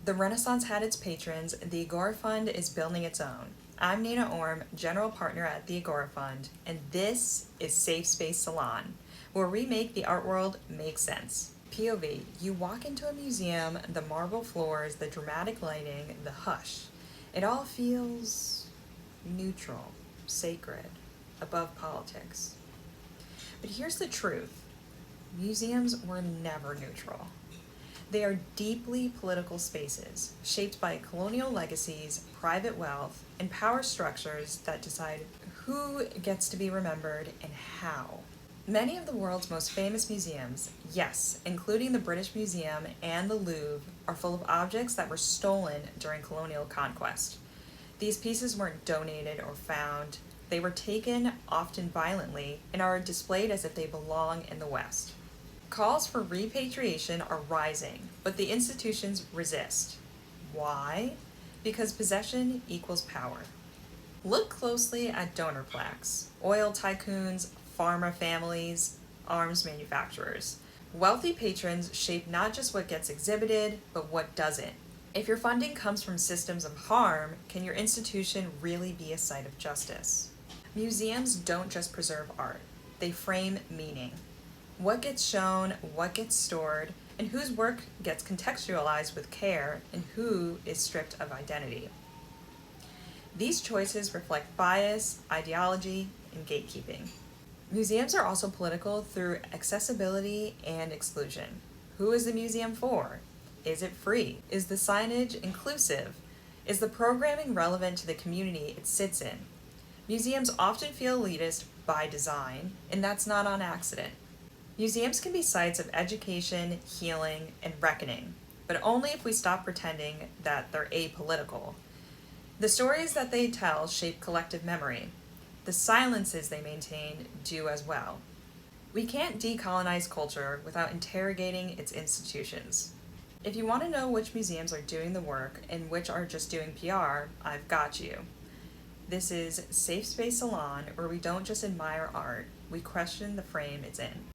The Renaissance had its patrons, the Agora Fund is building its own. I'm Nina Orm, General Partner at the Agora Fund, and this is Safe Space Salon, where we make the art world make sense. POV, you walk into a museum, the marble floors, the dramatic lighting, the hush. It all feels neutral, sacred, above politics. But here's the truth. Museums were never neutral. They are deeply political spaces, shaped by colonial legacies, private wealth, and power structures that decide who gets to be remembered and how. Many of the world's most famous museums, yes, including the British Museum and the Louvre, are full of objects that were stolen during colonial conquest. These pieces weren't donated or found, they were taken, often violently, and are displayed as if they belong in the West. Calls for repatriation are rising, but the institutions resist. Why? Because possession equals power. Look closely at donor plaques, oil tycoons, pharma families, arms manufacturers. Wealthy patrons shape not just what gets exhibited, but what doesn't. If your funding comes from systems of harm, can your institution really be a site of justice? Museums don't just preserve art, they frame meaning. What gets shown, what gets stored, and whose work gets contextualized with care, and who is stripped of identity. These choices reflect bias, ideology, and gatekeeping. Museums are also political through accessibility and exclusion. Who is the museum for? Is it free? Is the signage inclusive? Is the programming relevant to the community it sits in? Museums often feel elitist by design, and that's not on accident. Museums can be sites of education, healing, and reckoning, but only if we stop pretending that they're apolitical. The stories that they tell shape collective memory. The silences they maintain do as well. We can't decolonize culture without interrogating its institutions. If you want to know which museums are doing the work and which are just doing PR, I've got you. This is Safe Space Salon, where we don't just admire art, we question the frame it's in.